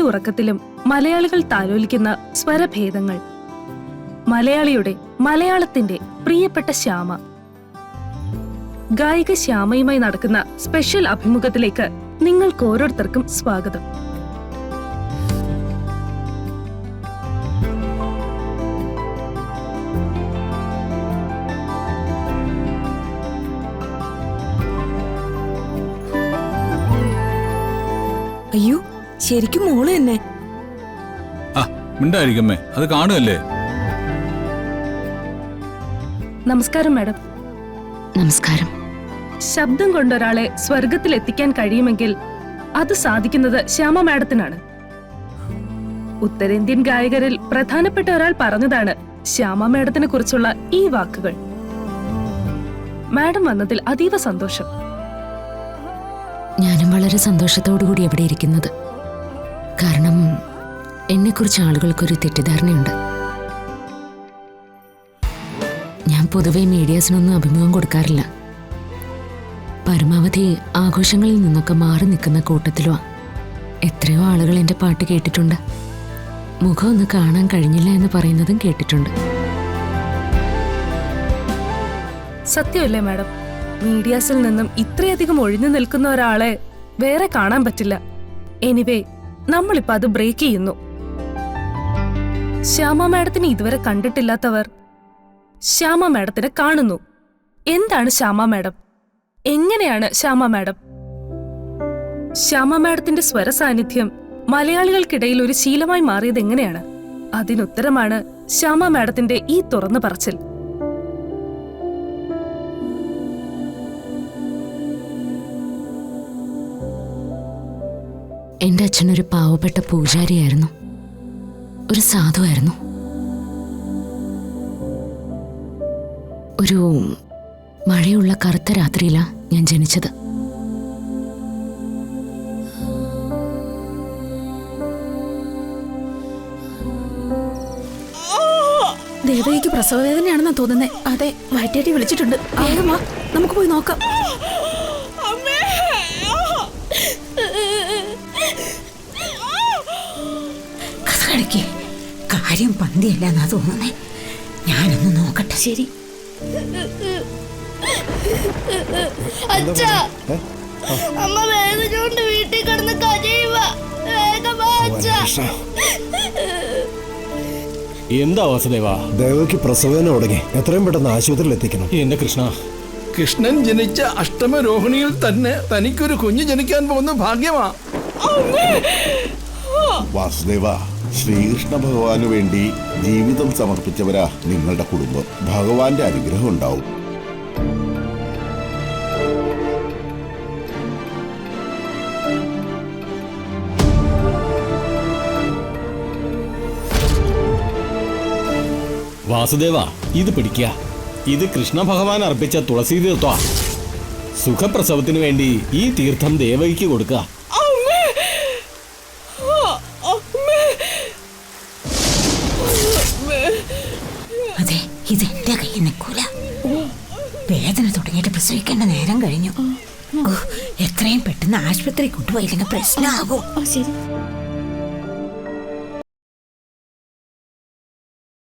ഉറക്കത്തിലും മലയാളികൾ താലോലിക്കുന്ന സ്വരഭേദങ്ങൾ. മലയാളത്തിന്റെ പ്രിയപ്പെട്ട ശ്യാമ. ഗായിക ശ്യാമയുമായി നടക്കുന്ന സ്പെഷ്യൽ അഭിമുഖത്തിലേക്ക് നിങ്ങൾക്ക് ഓരോരുത്തർക്കും സ്വാഗതം. അയ്യോ, ശരിക്കും മോള് തന്നെ. മിണ്ടായിരിക്കമ്മേ, അത് കാണുകയല്ലേ. നമസ്കാരം മാഡം. നമസ്കാരം. ശബ്ദം കൊണ്ടൊരാളെ സ്വർഗത്തിൽ എത്തിക്കാൻ കഴിയുമെങ്കിൽ അത് സാധിക്കുന്നത് ശ്യാമ മാഡത്തിനാണ്. ഉത്തരേന്ത്യൻ ഗായകരിൽ പ്രധാനപ്പെട്ട ഒരാൾ പറഞ്ഞതാണ് ശ്യാമ മാഡത്തിനെ കുറിച്ചുള്ള ഈ വാക്കുകൾ. മാഡം വന്നതിൽ അതീവ സന്തോഷം. ഞാനും വളരെ സന്തോഷത്തോടുകൂടി എവിടെ ഇരിക്കുന്നത്. കാരണം എന്നെക്കുറിച്ച് ആളുകൾക്കൊരു തെറ്റിദ്ധാരണയുണ്ട്. ഞാൻ പൊതുവെ മീഡിയാസിനൊന്നും അഭിമുഖം കൊടുക്കാറില്ല. പരമാവധി ആഘോഷങ്ങളിൽ നിന്നൊക്കെ മാറി നിൽക്കുന്ന കൂട്ടത്തിലുവാ. എത്രയോ ആളുകൾ എൻ്റെ പാട്ട് കേട്ടിട്ടുണ്ട്. മുഖം ഒന്ന് കാണാൻ കഴിഞ്ഞില്ല എന്ന് പറയുന്നതും കേട്ടിട്ടുണ്ട്. സത്യമല്ലേ മാഡം? മീഡിയാസിൽ നിന്നും ഇത്രയധികം ഒഴിഞ്ഞു നിൽക്കുന്ന ഒരാളെ വേറെ കാണാൻ പറ്റില്ല. എനിവേ, നമ്മളിപ്പോ അത് ബ്രേക്ക് ചെയ്യുന്നു. ശ്യാമ മാഡത്തിനെ ഇതുവരെ കണ്ടിട്ടില്ലാത്തവർ ശ്യാമ മാഡത്തിനെ കാണുന്നു. എന്താണ് ശ്യാമ മാഡം? എങ്ങനെയാണ് ശ്യാമ മാഡം? ശ്യാമ മാഡത്തിന്റെ സ്വര സാന്നിധ്യം മലയാളികൾക്കിടയിൽ ഒരു ശീലമായി മാറിയത് എങ്ങനെയാണ്? അതിനുത്തരമാണ് ശ്യാമ മാഡത്തിന്റെ ഈ തുറന്നു പറച്ചിൽ. എൻ്റെ അച്ഛനൊരു പാവപ്പെട്ട പൂജാരിയായിരുന്നു. ഒരു സാധുവായിരുന്നു. ഒരു മഴയുള്ള കറുത്ത രാത്രിയിലാണ് ഞാൻ ജനിച്ചത്. ദേവകിക്ക് പ്രസവവേദനയാണെന്നാ തോന്നുന്നേ. അതെ, വയറ്റേട്ടി വിളിച്ചിട്ടുണ്ട്. വേഗം വാ, നമുക്ക് പോയി നോക്കാം. കാര്യം പന്തിയല്ലെന്നാ തോന്നുന്നേ. ഞാനൊന്ന് നോക്കട്ടെ. ശരി. അമ്മ വേദനയോണ്ട് വീട്ടിൽ കിടന്ന് കരയുക. എന്താ വാസുദേവ? ദേവയ്ക്ക് പ്രസവേദന തുടങ്ങി. എത്രയും പെട്ടെന്ന് ആശുപത്രിയിൽ എത്തിക്കണം. എന്റെ കൃഷ്ണ, കൃഷ്ണൻ ജനിച്ച അഷ്ടമരോഹിണിയിൽ തന്നെ തനിക്കൊരു കുഞ്ഞ് ജനിക്കാൻ പോകുന്ന ഭാഗ്യമാ. വാസുദേവ, ശ്രീകൃഷ്ണ ഭഗവാന് വേണ്ടി ജീവിതം സമർപ്പിച്ചവരാ നിങ്ങളുടെ കുടുംബം. ഭഗവാന്റെ അനുഗ്രഹം ഉണ്ടാവും. വാസുദേവ, ഇത് പിടിക്കുക. ഇത് കൃഷ്ണ ഭഗവാൻ അർപ്പിച്ച തുളസി തീർത്ഥ. സുഖപ്രസവത്തിനു വേണ്ടി ഈ തീർത്ഥം ദേവകിക്ക് കൊടുക്കുക. അതെ, ഇതെന്റെ കയ്യിൽ നിൽക്കൂല. വേദന തുടങ്ങിയിട്ട് പ്രസവിക്കേണ്ട നേരം കഴിഞ്ഞു. എത്രയും പെട്ടെന്ന് ആശുപത്രി കൊണ്ടുപോയില്ലെങ്കിൽ പ്രശ്നമാകും. ശരി.